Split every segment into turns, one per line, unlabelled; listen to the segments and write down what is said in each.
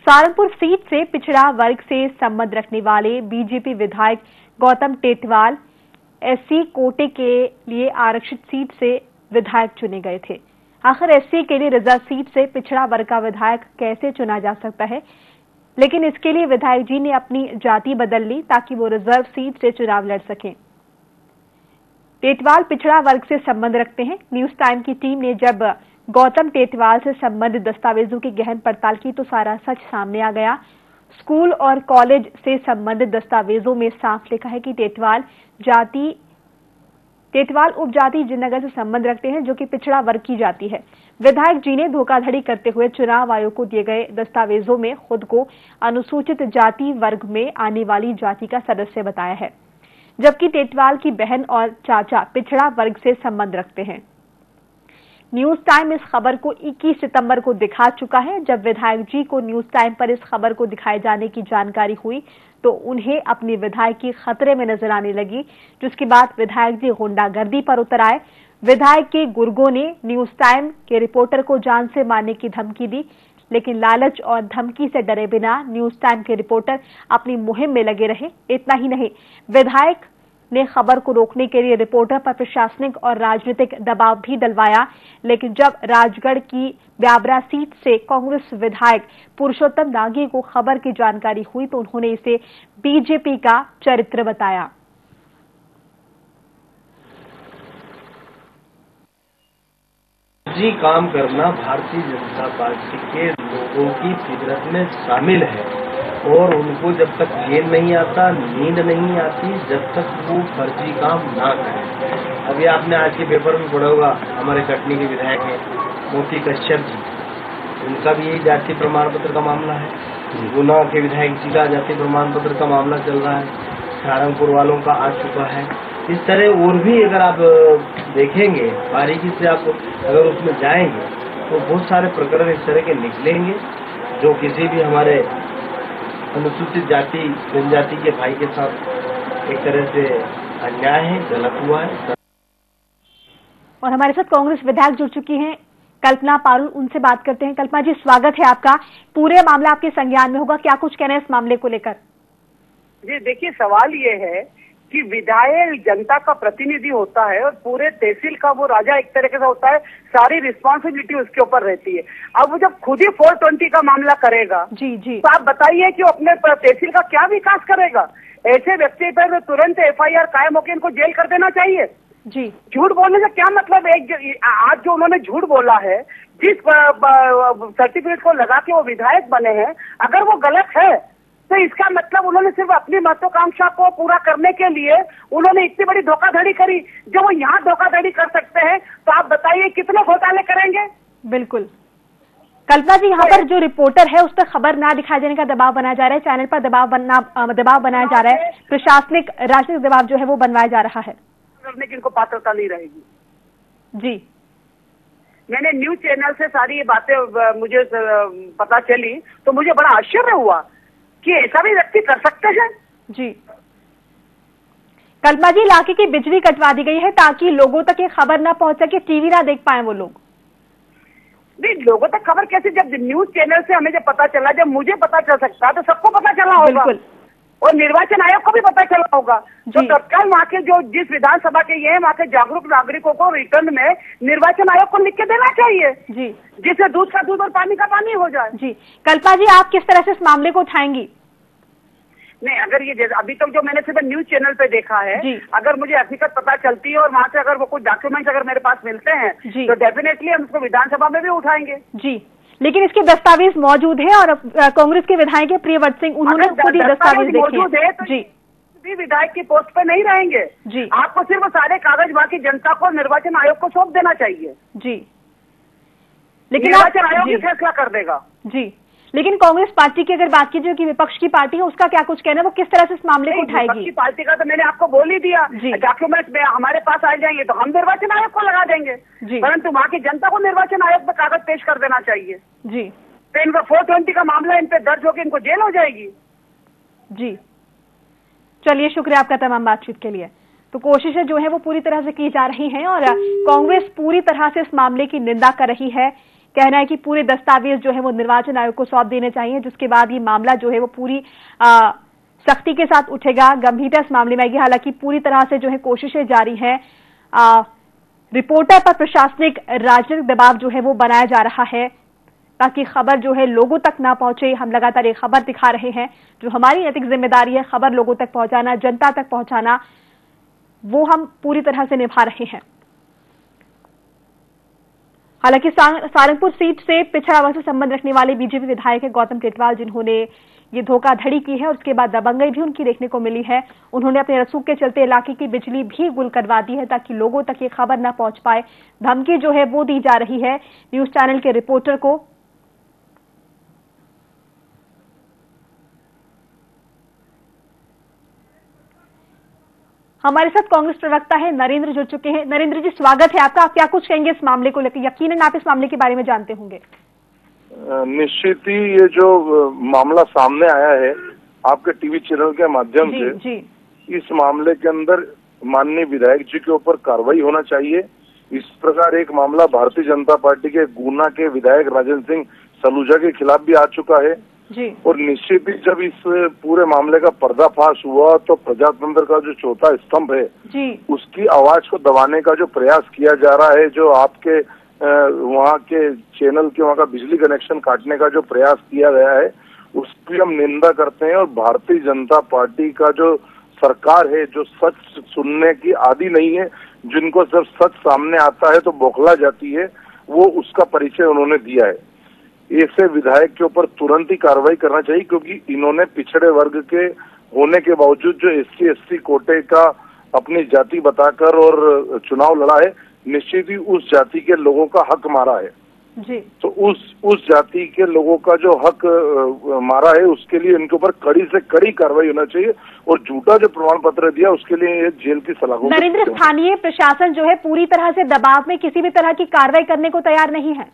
Saharanpur seat से पिछड़ा वर्ग से संबंध रखने वाले बीजेपी विधायक गौतम टेटवाल एससी कोटे के लिए आरक्षित सीट से विधायक चुने गए थे। आखिर एससी के लिए रिजर्व सीट से पिछड़ा वर्ग का विधायक कैसे चुना जा सकता है, लेकिन इसके लिए विधायक जी ने अपनी जाति बदल ली ताकि वो रिजर्व सीट से चुनाव लड़ सकें। टेटवाल पिछड़ा वर्ग से संबंध रखते हैं। न्यूज टाइम की टीम ने जब गौतम टेटवाल से संबंधित दस्तावेजों की गहन पड़ताल की तो सारा सच सामने आ गया। स्कूल और कॉलेज से संबंधित दस्तावेजों में साफ लिखा है कि टेटवाल उपजाति जिननगर से संबंध रखते हैं, जो कि पिछड़ा वर्ग की जाति है। विधायक जी ने धोखाधड़ी करते हुए चुनाव आयोग को दिए गए दस्तावेजों में खुद को अनुसूचित जाति वर्ग में आने वाली जाति का सदस्य बताया है, जबकि टेटवाल की बहन और चाचा पिछड़ा वर्ग से संबंध रखते हैं। न्यूज टाइम इस खबर को 21 सितंबर को दिखा चुका है। जब विधायक जी को न्यूज टाइम पर इस खबर को दिखाए जाने की जानकारी हुई तो उन्हें अपनी विधायकी खतरे में नजर आने लगी, जिसके बाद विधायक जी गुंडागर्दी पर उतर आए। विधायक के गुर्गों ने न्यूज टाइम के रिपोर्टर को जान से मारने की धमकी दी, लेकिन लालच और धमकी से डरे बिना न्यूज टाइम के रिपोर्टर अपनी मुहिम में लगे रहे। इतना ही नहीं, विधायक ने खबर को रोकने के लिए रिपोर्टर पर प्रशासनिक और राजनीतिक दबाव भी डलवाया, लेकिन जब राजगढ़ की ब्यावरा सीट से कांग्रेस विधायक पुरुषोत्तम दागी को खबर की जानकारी हुई तो उन्होंने इसे बीजेपी का चरित्र बताया।
जी काम करना भारतीय जनता पार्टी के लोगों की फितरत में शामिल है और उनको जब तक चैन नहीं आता, नींद नहीं आती, जब तक वो फर्जी काम ना करें। अभी आपने आज के पेपर में पढ़ा होगा, हमारे कटनी के विधायक हैं मोती कश्यप जी, उनका भी यही जाति प्रमाण पत्र का मामला है। गुना के विधायक जी का जाति प्रमाण पत्र का मामला चल रहा है, सहारनपुर वालों का आ चुका है। इस तरह और भी अगर आप देखेंगे बारीकी से, आप अगर उसमें जाएंगे तो बहुत सारे प्रकरण इस तरह के निकलेंगे जो किसी भी हमारे अनुसूचित जाति जनजाति के भाई के साथ एक तरह से अन्याय है, गलत हुआ है।
और हमारे साथ कांग्रेस विधायक जुड़ चुकी हैं कल्पना पारुल, उनसे बात करते हैं। कल्पना जी, स्वागत है आपका। पूरे मामला आपके संज्ञान में होगा, क्या कुछ कहना है इस मामले को लेकर?
जी देखिए, सवाल ये है कि विधायक जनता का प्रतिनिधि होता है और पूरे तहसील का वो राजा एक तरीके से होता है, सारी रिस्पांसिबिलिटी उसके ऊपर रहती है। अब वो जब खुद ही 420 का मामला करेगा
जी जी,
तो आप बताइए कि वो अपने तहसील का क्या विकास करेगा? ऐसे व्यक्ति पर तुरंत FIR कायम होकर इनको जेल कर देना चाहिए।
जी,
झूठ बोलने से क्या मतलब है? आज जो उन्होंने झूठ बोला है, जिस सर्टिफिकेट को लगा के वो विधायक बने हैं, अगर वो गलत है तो इसका मतलब उन्होंने सिर्फ अपनी महत्वाकांक्षा को पूरा करने के लिए उन्होंने इतनी बड़ी धोखाधड़ी करी। जब वो यहाँ धोखाधड़ी कर सकते हैं तो आप बताइए कितने घोटाले करेंगे?
बिल्कुल। कल्पना जी, यहाँ पर जो रिपोर्टर है उस पर खबर ना दिखाए जाने का दबाव बनाया जा रहा है, चैनल पर दबाव बनाया जा रहा है, प्रशासनिक राजनीतिक दबाव जो है वो बनवाया जा रहा है।
करने की इनको पात्रता नहीं रहेगी।
जी,
मैंने न्यूज चैनल से सारी ये बातें मुझे पता चली तो मुझे बड़ा आश्चर्य हुआ कि ऐसा भी व्यक्ति कर सकते हैं।
जी, कल्पना जी, इलाके की बिजली कटवा दी गई है ताकि लोगों तक ये खबर ना पहुंच सके, टीवी ना देख पाए वो लोग।
नहीं, लोगों तक खबर कैसे? जब न्यूज चैनल से हमें जब पता चला, जब मुझे पता चल सकता है तो सबको पता चला होगा।
बिल्कुल।
और निर्वाचन आयोग को भी पता चला होगा। तो तत्काल वहाँ के जो जिस विधानसभा के ये वहाँ के जागरूक नागरिकों को रिटर्न में निर्वाचन आयोग को लिख के देना चाहिए
जी,
जिससे दूध का दूध और पानी का पानी हो जाए।
जी, कल्पना जी, आप किस तरह से इस मामले को उठाएंगी?
नहीं, अगर ये अभी तक जो मैंने सिर्फ न्यूज चैनल पे देखा है, अगर मुझे हकीकत पता चलती है और वहाँ से अगर वो कुछ डॉक्यूमेंट्स अगर मेरे पास मिलते हैं तो डेफिनेटली हम उसको विधानसभा में भी उठाएंगे।
जी, लेकिन इसके दस्तावेज मौजूद है और कांग्रेस के विधायक प्रियव्रत सिंह उन्होंने खुद ही दस्तावेज
मौजूद है तो जी भी विधायक की पोस्ट पे नहीं रहेंगे।
जी,
आपको सिर्फ सारे कागज बाकी जनता को निर्वाचन आयोग को सौंप देना चाहिए।
जी, लेकिन
निर्वाचन आयोग ही फैसला कर देगा।
जी, लेकिन कांग्रेस पार्टी की अगर बात की जाए कि विपक्ष की पार्टी है, उसका क्या कुछ कहना है? वो किस तरह से इस मामले को उठाएगी?
विपक्ष की पार्टी का तो मैंने आपको बोल ही दिया, डॉक्यूमेंट्स में हमारे पास आ जाएंगे तो हम निर्वाचन आयोग को लगा देंगे, परंतु वहाँ की जनता को निर्वाचन आयोग में कागज पेश कर देना चाहिए।
जी,
तो इनका 420 का मामला इन पे दर्ज होकर इनको जेल हो जाएगी।
जी चलिए, शुक्रिया आपका तमाम बातचीत के लिए। तो कोशिशें जो है वो पूरी तरह से की जा रही हैं और कांग्रेस पूरी तरह से इस मामले की निंदा कर रही है। कहना है कि पूरे दस्तावेज जो है वो निर्वाचन आयोग को सौंप देने चाहिए, जिसके बाद ये मामला जो है वो पूरी सख्ती के साथ उठेगा, गंभीरता इस मामले में आएगी। हालांकि पूरी तरह से जो है कोशिशें जारी हैं। रिपोर्टर पर प्रशासनिक राजनीतिक दबाव जो है वो बनाया जा रहा है ताकि खबर जो है लोगों तक ना पहुंचे। हम लगातार ये खबर दिखा रहे हैं, जो हमारी नैतिक जिम्मेदारी है खबर लोगों तक पहुंचाना, जनता तक पहुंचाना, वो हम पूरी तरह से निभा रहे हैं। हालांकि सारंगपुर सीट से पिछड़ा वर्ग से संबंध रखने वाले बीजेपी विधायक है गौतम टेटवाल, जिन्होंने ये धोखाधड़ी की है और उसके बाद दबंगई भी उनकी देखने को मिली है। उन्होंने अपने रसूख के चलते इलाके की बिजली भी गुल करवा दी है ताकि लोगों तक ये खबर ना पहुंच पाए। धमकी जो है वो दी जा रही है न्यूज चैनल के रिपोर्टर को। हमारे साथ कांग्रेस प्रवक्ता है नरेंद्र जुड़ चुके हैं। नरेंद्र जी, स्वागत है आपका। आप क्या कुछ कहेंगे इस मामले को लेकर? यकीनन आप इस मामले के बारे में जानते होंगे।
निश्चित ही ये जो मामला सामने आया है आपके टीवी चैनल के माध्यम से, इस मामले के अंदर माननीय विधायक जी के ऊपर कार्रवाई होना चाहिए। इस प्रकार एक मामला भारतीय जनता पार्टी के गुना के विधायक राजेंद्र सिंह सलूजा के खिलाफ भी आ चुका है
जी।
और निश्चित ही जब इस पूरे मामले का पर्दाफाश हुआ तो प्रजातंत्र का जो चौथा स्तंभ है
जी,
उसकी आवाज को दबाने का जो प्रयास किया जा रहा है, जो आपके वहाँ के चैनल के वहाँ का बिजली कनेक्शन काटने का जो प्रयास किया गया है, उसकी हम निंदा करते हैं। और भारतीय जनता पार्टी का जो सरकार है, जो सच सुनने की आदी नहीं है, जिनको जब सच सामने आता है तो बौखला जाती है, वो उसका परिचय उन्होंने दिया है। ऐसे विधायक के ऊपर तुरंत ही कार्रवाई करना चाहिए, क्योंकि इन्होंने पिछड़े वर्ग के होने के बावजूद जो SC/ST कोटे का अपनी जाति बताकर और चुनाव लड़ा है, निश्चित ही उस जाति के लोगों का हक मारा है
जी।
तो उस जाति के लोगों का जो हक मारा है उसके लिए इनके ऊपर कड़ी से कड़ी कार्रवाई होना चाहिए और झूठा जो प्रमाण पत्र दिया उसके लिए जेल की सलाह।
नरेंद्र, स्थानीय प्रशासन जो है पूरी तरह से दबाव में किसी भी तरह की कार्रवाई करने को तैयार नहीं है।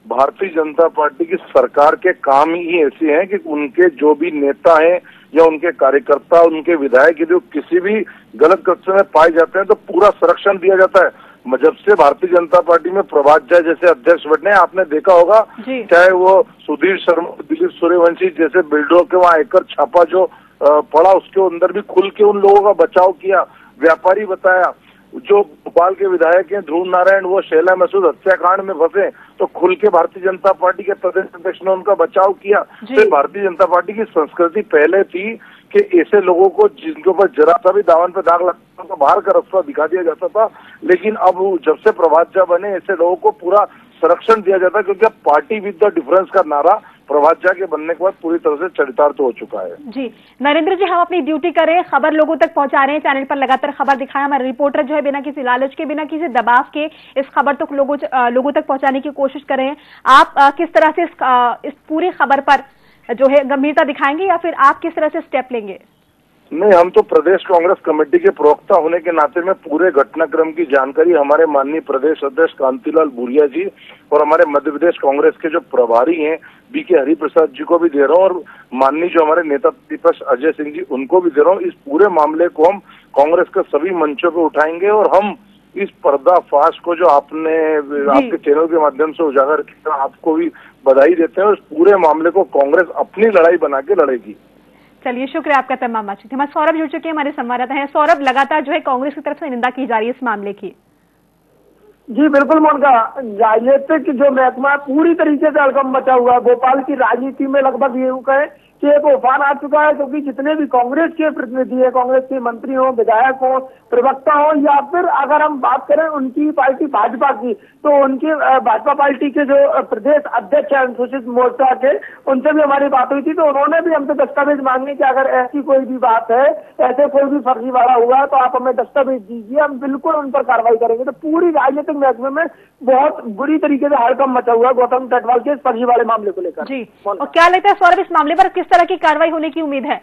भारतीय जनता पार्टी की सरकार के काम ही ऐसे हैं कि उनके जो भी नेता हैं या उनके कार्यकर्ता, उनके विधायक यदि किसी भी गलत कृत्य में पाए जाते हैं तो पूरा संरक्षण दिया जाता है। जब से भारतीय जनता पार्टी में प्रभात झा जैसे अध्यक्ष बने, आपने देखा होगा, चाहे वो सुधीर शर्मा, दिलीप सूर्यवंशी जैसे बिल्डरों के वहाँ आयकर छापा जो पड़ा, उसके अंदर भी खुल के उन लोगों का बचाव किया, व्यापारी बताया। जो भोपाल के विधायक हैं ध्रुव नारायण, वो शैला मसूद हत्याकांड में फंसे तो खुल के भारतीय जनता पार्टी के प्रदेश अध्यक्ष ने उनका बचाव किया। तो भारतीय जनता पार्टी की संस्कृति पहले थी कि ऐसे लोगों को जिनके ऊपर जरा सा भी दामन पे दाग लगता तो बाहर का रास्ता दिखा दिया जाता था, लेकिन अब जब से प्रभात झा बने ऐसे लोगों को पूरा संरक्षण दिया जाता है, क्योंकि अब पार्टी विद द डिफरेंस का नारा प्रभात झा के बनने के बाद पूरी तरह से चरितार्थ हो चुका है। जी
नरेंद्र जी, हम अपनी ड्यूटी करें, खबर लोगों तक पहुंचा रहे हैं, चैनल पर लगातार खबर दिखाएं। हमारे रिपोर्टर जो है बिना किसी लालच के, बिना किसी दबाव के इस खबर तक लोगों तक पहुंचाने की कोशिश करें। आप किस तरह से इस पूरी खबर पर जो है गंभीरता दिखाएंगे या फिर आप किस तरह से स्टेप लेंगे?
नहीं, हम तो प्रदेश कांग्रेस कमेटी के प्रवक्ता होने के नाते में पूरे घटनाक्रम की जानकारी हमारे माननीय प्रदेश अध्यक्ष कांतिलाल भूरिया जी और हमारे मध्य प्रदेश कांग्रेस के जो प्रभारी हैं BK हरिप्रसाद जी को भी दे रहा हूँ और माननीय जो हमारे नेता प्रतिपक्ष अजय सिंह जी उनको भी दे रहा हूँ। इस पूरे मामले को हम कांग्रेस के सभी मंचों पे उठाएंगे और हम इस पर्दाफाश को जो आपने आपके चैनल के माध्यम से उजागर किया, आपको भी बधाई देते हैं। उस पूरे मामले को कांग्रेस अपनी लड़ाई बना के लड़ेगी।
चलिए, शुक्रिया आपका तमाम बातचीत। हमारे सौरभ जुड़ चुके हैं, हमारे संवाददाता हैं। सौरभ, लगातार जो है कांग्रेस की तरफ से निंदा की जा रही है इस मामले की।
जी बिल्कुल मोनिका, राजनीतिक जो महकमा पूरी तरीके से हड़कंप मचा हुआ है। भोपाल की राजनीति में लगभग ये कहें कि एक उफान आ चुका है, क्योंकि जितने भी कांग्रेस के प्रतिनिधि है, कांग्रेस के मंत्री हो, विधायक हो, प्रवक्ता हो, या फिर अगर हम बात करें उनकी पार्टी भाजपा की, तो उनकी भाजपा पार्टी के जो प्रदेश अध्यक्ष है अनुसूचित मोर्चा के, उनसे भी हमारी बात हुई थी। तो उन्होंने भी हमसे दस्तावेज मांगे कि अगर ऐसी कोई भी बात है, ऐसे कोई भी फर्जीवाड़ा हुआ तो आप हमें दस्तावेज दीजिए, हम बिल्कुल उन पर कार्रवाई करेंगे। तो पूरी राजनीतिक महकमे में बहुत बुरी तरीके से हड़कंप मचा हुआ गौतम टेटवाल के इस फर्जीवाड़े मामले को लेकर।
जी, और क्या लगता है सौरभ, इस मामले पर किस तरह की कार्रवाई होने की उम्मीद है?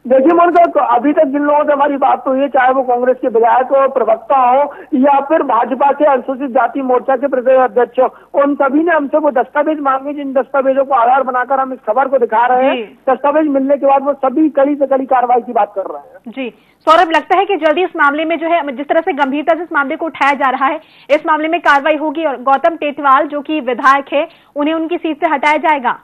देखिए मोनिका, तो अभी तक जिन लोगों से हमारी बात हुई है, चाहे वो कांग्रेस के विधायक हो, प्रवक्ता हो या फिर भाजपा के अनुसूचित जाति मोर्चा के प्रदेश अध्यक्ष हो, उन सभी ने हमसे वो दस्तावेज मांगे जिन दस्तावेजों को आधार बनाकर हम इस खबर को दिखा रहे हैं। दस्तावेज मिलने के बाद वो सभी कड़ी से कड़ी कार्रवाई की बात कर रहे हैं।
जी सौरभ, लगता है कि जल्दी इस मामले में जो है, जिस तरह से गंभीरता से इस मामले को उठाया जा रहा है, इस मामले में कार्रवाई होगी और गौतम टेटवाल जो कि विधायक है उन्हें उनकी सीट से हटाया जाएगा।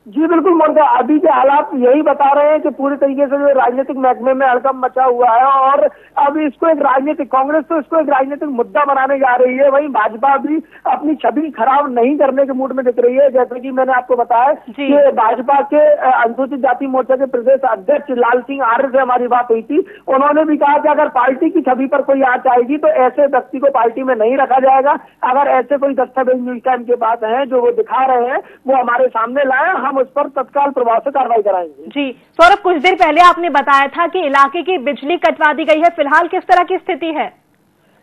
जी बिल्कुल मोनिका, अभी के हालात यही बता रहे हैं कि पूरी तरीके से जो राजनीतिक महकमे में हड़कंप मचा हुआ है और अब इसको एक राजनीतिक, कांग्रेस तो इसको एक राजनीतिक मुद्दा बनाने जा रही है, वहीं भाजपा भी अपनी छवि खराब नहीं करने के मूड में दिख रही है। जैसे कि मैंने आपको बताया कि भाजपा के अनुसूचित जाति मोर्चा के प्रदेश अध्यक्ष लाल सिंह आर्य से हमारी बात हुई थी। उन्होंने भी कहा कि अगर पार्टी की छवि पर कोई आंच आएगी तो ऐसे व्यक्ति को पार्टी में नहीं रखा जाएगा। अगर ऐसे कोई दस्तावेज न्यूज टाइम के पास है जो वो दिखा रहे हैं वो हमारे सामने लाए, हम उस पर तत्काल प्रभाव से कार्रवाई कराएंगे।
जी सौरभ, कुछ देर पहले आपने बताया था कि इलाके की बिजली कटवा दी गई है, फिलहाल किस तरह की स्थिति है?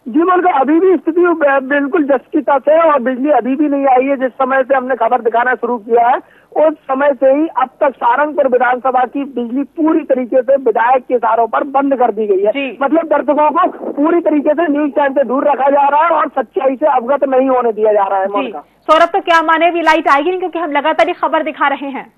जी मोनिका, अभी भी स्थिति बिल्कुल जस की तस है और बिजली अभी भी नहीं आई है। जिस समय से हमने खबर दिखाना शुरू किया है उस समय से ही अब तक सारंगपुर विधानसभा की बिजली पूरी तरीके से विधायक के इशारों पर बंद कर दी गई है। मतलब दर्शकों को पूरी तरीके से न्यूज टाइम से दूर रखा जा रहा है और सच्चाई से अवगत नहीं होने दिया जा रहा है। मोनिका
सौरभ, तो क्या माने भी लाइट आएगी नहीं, क्योंकि हम लगातार ये खबर दिखा रहे हैं?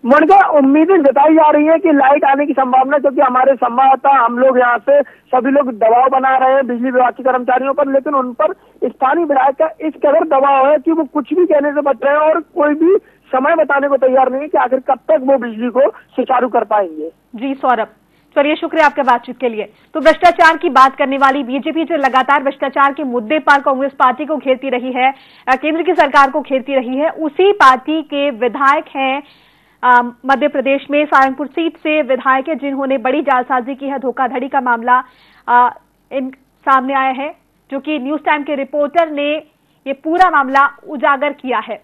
मोनिका, उम्मीदें जताई जा रही है कि लाइट आने की संभावना, क्योंकि हमारे संवाददाता हम लोग यहाँ से सभी लोग दबाव बना रहे हैं बिजली विभाग के कर्मचारियों पर, लेकिन उन पर स्थानीय विधायक का इस कदर दबाव है कि वो कुछ भी कहने से बच रहे हैं और कोई भी समय बताने को तैयार नहीं है कि आखिर कब तक वो बिजली को सुचारू कर पाएंगे।
जी सौरभ, चलिए शुक्रिया आपके बातचीत के लिए। तो भ्रष्टाचार की बात करने वाली बीजेपी जो लगातार भ्रष्टाचार के मुद्दे पर कांग्रेस पार्टी को घेरती रही है, केंद्र की सरकार को घेरती रही है, उसी पार्टी के विधायक हैं मध्य प्रदेश में सारंगपुर सीट से विधायक है जिन्होंने बड़ी जालसाजी की है। धोखाधड़ी का मामला इन सामने आया है, जो कि न्यूज टाइम के रिपोर्टर ने ये पूरा मामला उजागर किया है।